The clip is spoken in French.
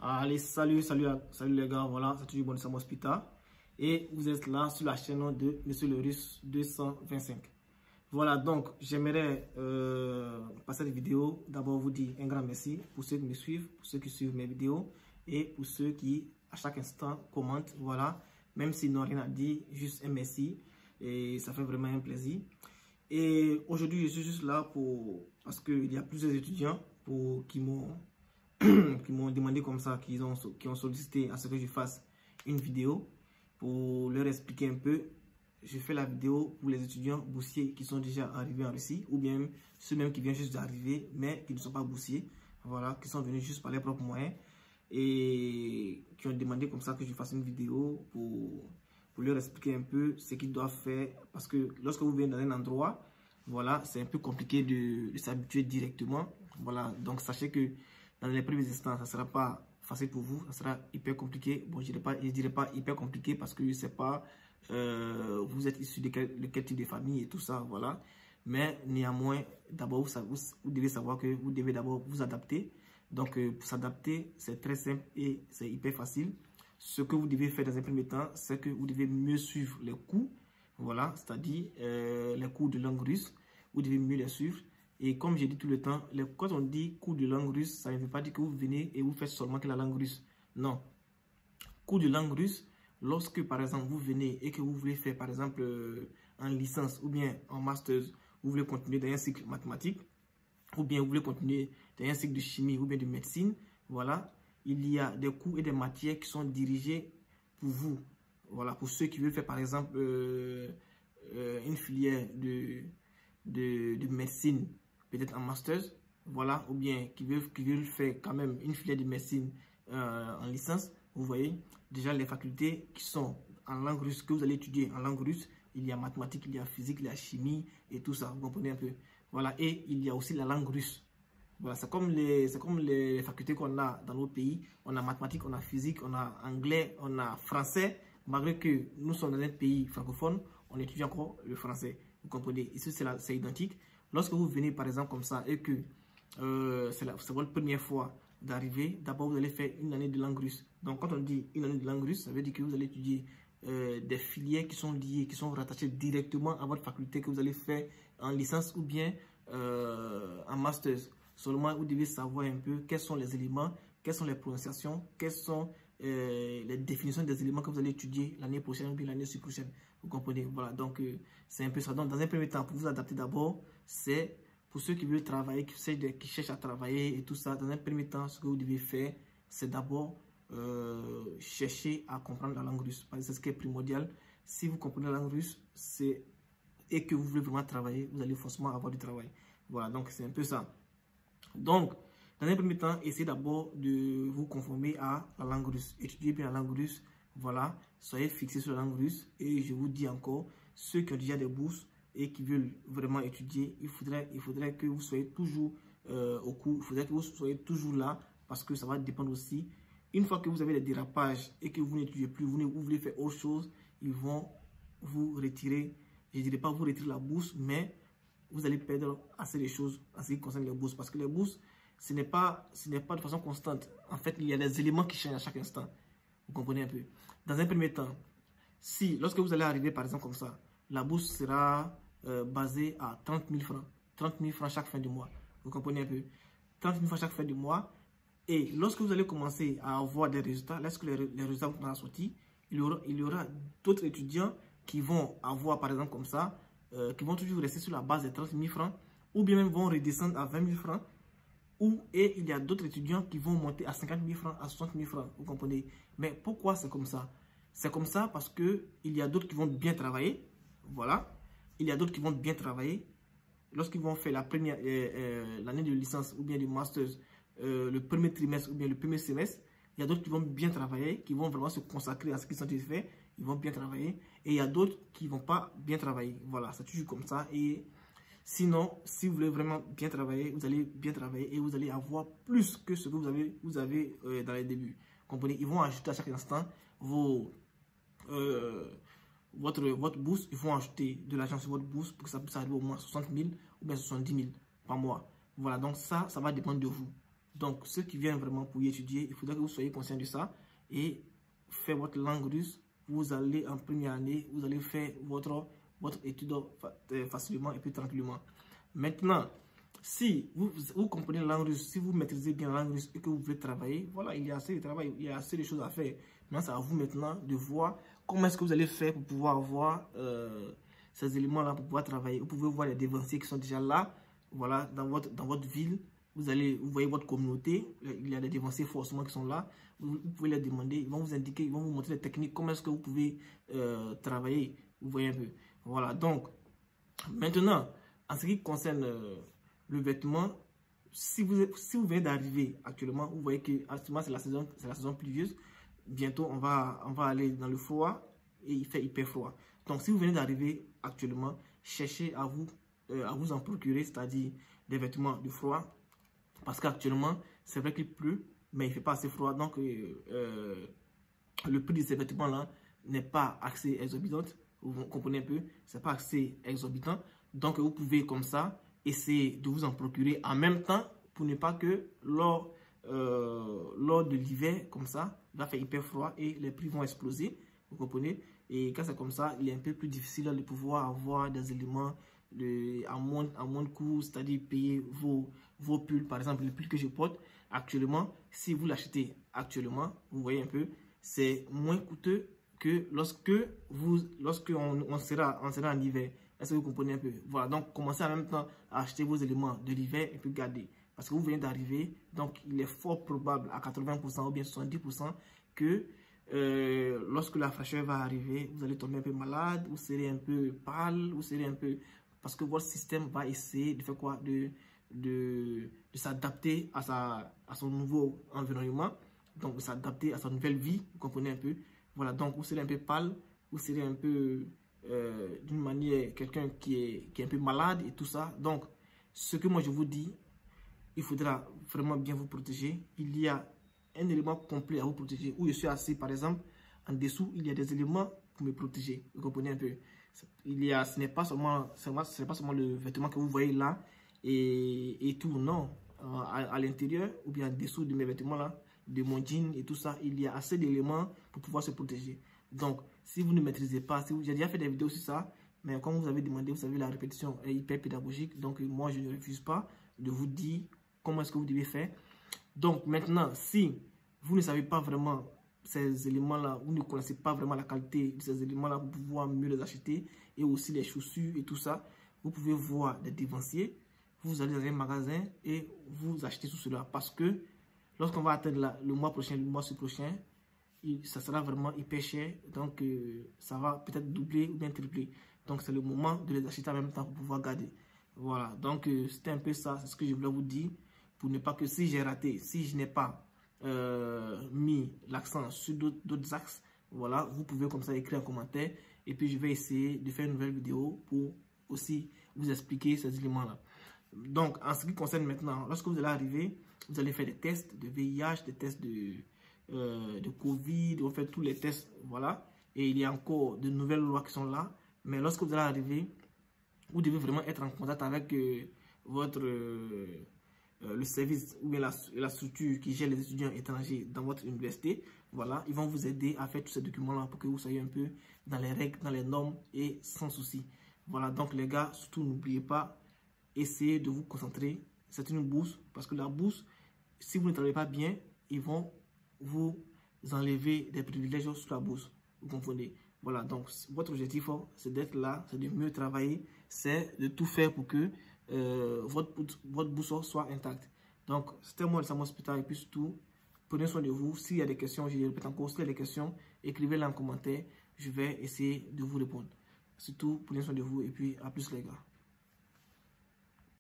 Allez, salut les gars, voilà, c'est toujours Bonissamo Hospital. Et vous êtes là sur la chaîne de Monsieur le Russe 225. Voilà, donc j'aimerais passer cette vidéo. D'abord vous dire un grand merci pour ceux qui me suivent, pour ceux qui suivent mes vidéos et pour ceux qui à chaque instant commentent. Voilà, même s'ils n'ont rien à dire, juste un merci. Et ça fait vraiment un plaisir. Et aujourd'hui, je suis juste là parce qu'il y a plusieurs étudiants qui m'ont demandé comme ça, qui ont sollicité à ce que je fasse une vidéo pour leur expliquer un peu. Je fais la vidéo pour les étudiants boursiers qui sont déjà arrivés en Russie, ou bien ceux même qui viennent juste d'arriver mais qui ne sont pas boursiers, voilà, qui sont venus juste par leurs propres moyens et qui ont demandé comme ça que je fasse une vidéo pour leur expliquer un peu ce qu'ils doivent faire, parce que lorsque vous venez dans un endroit, voilà, c'est un peu compliqué de s'habituer directement. Voilà, donc sachez que dans les premiers instants, ça ne sera pas facile pour vous, ça sera hyper compliqué. Bon, je ne dirais pas hyper compliqué parce que je ne sais pas vous êtes issu de quel type de famille et tout ça, voilà. Mais néanmoins, d'abord, vous devez savoir que vous devez d'abord vous adapter. Donc, pour s'adapter, c'est très simple et c'est hyper facile. Ce que vous devez faire dans un premier temps, c'est que vous devez mieux suivre les cours, voilà, c'est-à-dire les cours de langue russe, vous devez mieux les suivre. Et comme j'ai dit tout le temps, quand on dit cours de langue russe, ça ne veut pas dire que vous venez et vous faites seulement que la langue russe. Non. Cours de langue russe, lorsque par exemple vous venez et que vous voulez faire par exemple en licence ou bien en master, vous voulez continuer dans un cycle mathématique, ou bien vous voulez continuer dans un cycle de chimie ou bien de médecine, voilà, il y a des cours et des matières qui sont dirigés pour vous. Voilà, pour ceux qui veulent faire par exemple une filière de médecine, peut-être en master, voilà, ou bien qui veulent faire quand même une filière de médecine en licence. Vous voyez, déjà les facultés qui sont en langue russe, que vous allez étudier en langue russe, il y a mathématiques, il y a physique, il y a chimie et tout ça, vous comprenez un peu. Voilà, et il y a aussi la langue russe. Voilà, c'est comme les facultés qu'on a dans nos pays. On a mathématiques, on a physique, on a anglais, on a français. Malgré que nous sommes dans un pays francophone, on étudie encore le français. Vous comprenez? Ici, c'est identique. Lorsque vous venez, par exemple, comme ça, et que c'est votre première fois d'arriver, d'abord, vous allez faire une année de langue russe. Donc, quand on dit une année de langue russe, ça veut dire que vous allez étudier des filières qui sont liées, qui sont rattachées directement à votre faculté que vous allez faire en licence ou bien en master. Seulement, vous devez savoir un peu quels sont les éléments, quelles sont les prononciations, quelles sont les définitions des éléments que vous allez étudier l'année prochaine ou bien l'année prochaine. Vous comprenez? Voilà, donc c'est un peu ça. Donc, dans un premier temps, pour vous adapter d'abord, c'est pour ceux qui veulent travailler, qui cherchent à travailler et tout ça. Dans un premier temps, ce que vous devez faire, c'est d'abord chercher à comprendre la langue russe. Parce que c'est ce qui est primordial. Si vous comprenez la langue russe et que vous voulez vraiment travailler, vous allez forcément avoir du travail. Voilà, donc c'est un peu ça. Donc, dans un premier temps, essayez d'abord de vous conformer à la langue russe. Étudiez bien la langue russe. Voilà, soyez fixés sur la langue russe. Et je vous dis encore, ceux qui ont déjà des bourses et qui veulent vraiment étudier, il faudrait que vous soyez toujours au cours. Il faudrait que vous soyez toujours là parce que ça va dépendre aussi. Une fois que vous avez des dérapages et que vous n'étudiez plus, vous voulez faire autre chose, ils vont vous retirer. Je ne dirais pas vous retirer la bourse, mais vous allez perdre assez de choses en ce qui concerne les bourses. Parce que les bourses, ce n'est pas de façon constante. En fait, il y a des éléments qui changent à chaque instant. Vous comprenez un peu? Dans un premier temps, lorsque vous allez arriver par exemple comme ça, la bourse sera basée à 30 000 francs. 30 000 francs chaque fin du mois. Vous comprenez un peu? 30 000 francs chaque fin du mois. Et lorsque vous allez commencer à avoir des résultats, lorsque les résultats vont sortir, il y aura d'autres étudiants qui vont avoir par exemple comme ça, qui vont toujours rester sur la base de 30 000 francs, ou bien même vont redescendre à 20 000 francs, et il y a d'autres étudiants qui vont monter à 50 000 francs, à 60 000 francs, vous comprenez? Mais pourquoi c'est comme ça? C'est comme ça parce qu'il y a d'autres qui vont bien travailler, voilà, il y a d'autres qui vont bien travailler, lorsqu'ils vont faire l'année de licence ou bien de master, le premier trimestre ou bien le premier semestre, il y a d'autres qui vont bien travailler, qui vont vraiment se consacrer à ce qu'ils sont en train de faire. Ils vont bien travailler. Et il y a d'autres qui ne vont pas bien travailler. Voilà, c'est toujours comme ça. Et sinon, si vous voulez vraiment bien travailler, vous allez bien travailler et vous allez avoir plus que ce que vous avez dans les débuts. Comprenez? Ils vont ajouter à chaque instant votre bourse. Ils vont ajouter de l'argent sur votre bourse pour que ça puisse arriver au moins 60 000 ou bien 70 000 par mois. Voilà, donc ça va dépendre de vous. Donc, ceux qui viennent vraiment pour y étudier, il faudra que vous soyez conscient de ça et faire votre langue russe. Vous allez en première année, vous allez faire votre étude facilement et puis tranquillement. Maintenant, si vous comprenez la langue russe, si vous maîtrisez bien la langue russe et que vous voulez travailler, voilà, il y a assez de travail, il y a assez de choses à faire. Maintenant, c'est à vous maintenant de voir comment est-ce que vous allez faire pour pouvoir avoir ces éléments-là, pour pouvoir travailler. Vous pouvez voir les dévanciers qui sont déjà là, voilà, dans votre ville. Vous voyez votre communauté, il y a des dévanciers forcément qui sont là. Vous pouvez les demander, ils vont vous indiquer, ils vont vous montrer les techniques, comment est-ce que vous pouvez travailler. Vous voyez un peu. Voilà, donc, maintenant, en ce qui concerne le vêtement, si vous venez d'arriver actuellement, vous voyez que actuellement c'est la saison pluvieuse. Bientôt, on va aller dans le froid et il fait hyper froid. Donc, si vous venez d'arriver actuellement, cherchez à vous en procurer, c'est-à-dire des vêtements de froid. Parce qu'actuellement, c'est vrai qu'il pleut, mais il ne fait pas assez froid. Donc, le prix de ces vêtements-là n'est pas assez exorbitant. Vous comprenez un peu? Ce n'est pas assez exorbitant. Donc, vous pouvez comme ça essayer de vous en procurer en même temps pour ne pas que lors de l'hiver, comme ça, il va faire hyper froid et les prix vont exploser. Vous comprenez? Et quand c'est comme ça, il est un peu plus difficile de pouvoir avoir des éléments à moins de coût, c'est-à-dire payer vos pulls. Par exemple, le pull que je porte actuellement, si vous l'achetez actuellement, vous voyez un peu, c'est moins coûteux que lorsque on sera en hiver. Est-ce que vous comprenez un peu? Voilà, donc commencez en même temps à acheter vos éléments de l'hiver et puis garder. Parce que vous venez d'arriver, donc il est fort probable à 80% ou bien 70% que lorsque la fraîcheur va arriver, vous allez tomber un peu malade, vous serez un peu pâle, vous serez un peu... Parce que votre système va essayer de faire quoi? De s'adapter à son nouveau environnement, donc de s'adapter à sa nouvelle vie, vous comprenez un peu? Voilà, donc vous serez un peu pâle, vous serez un peu d'une manière quelqu'un qui est un peu malade et tout ça. Donc, ce que moi je vous dis, il faudra vraiment bien vous protéger. Il y a un élément complet à vous protéger. Où je suis assis, par exemple, en dessous, il y a des éléments pour me protéger. Vous comprenez un peu? Ce n'est pas seulement le vêtement que vous voyez là et tout, non. À l'intérieur ou bien en dessous de mes vêtements là, de mon jean et tout ça, il y a assez d'éléments pour pouvoir se protéger. Donc, si vous ne maîtrisez pas, j'ai déjà fait des vidéos sur ça, mais comme vous avez demandé, vous savez, la répétition est hyper pédagogique. Donc, moi, je ne refuse pas de vous dire comment est-ce que vous devez faire. Donc, maintenant, si vous ne savez pas vraiment ces éléments-là, vous ne connaissez pas vraiment la qualité de ces éléments-là pour pouvoir mieux les acheter, et aussi les chaussures et tout ça, vous pouvez voir des dévanciers. Vous allez dans un magasin et vous achetez tout cela. Parce que lorsqu'on va atteindre le mois prochain, le mois prochain, ça sera vraiment hyper cher. Donc, ça va peut-être doubler ou bien tripler. Donc, c'est le moment de les acheter en même temps pour pouvoir garder. Voilà. Donc, c'était un peu ça. C'est ce que je voulais vous dire. Pour ne pas que si j'ai raté, si je n'ai pas mis l'accent sur d'autres axes, voilà, vous pouvez comme ça écrire un commentaire. Et puis, je vais essayer de faire une nouvelle vidéo pour aussi vous expliquer ces éléments-là. Donc, en ce qui concerne maintenant, lorsque vous allez arriver, vous allez faire des tests de VIH, des tests de Covid, on fait tous les tests, voilà. Et il y a encore de nouvelles lois qui sont là. Mais lorsque vous allez arriver, vous devez vraiment être en contact avec le service ou bien la structure qui gère les étudiants étrangers dans votre université. Voilà, ils vont vous aider à faire tous ces documents-là pour que vous soyez un peu dans les règles, dans les normes et sans souci. Voilà, donc les gars, surtout n'oubliez pas, essayez de vous concentrer. C'est une bourse, parce que la bourse, si vous ne travaillez pas bien, ils vont vous enlever des privilèges sur la bourse. Vous comprenez? Voilà, donc votre objectif, c'est d'être là, c'est de mieux travailler, c'est de tout faire pour que votre bourse soit intacte. Donc, c'était moi, le Sam Hospital, et puis surtout, prenez soin de vous. S'il y a des questions, je répète encore, s'il y a des questions, écrivez-les en commentaire. Je vais essayer de vous répondre. Surtout, prenez soin de vous, et puis à plus les gars.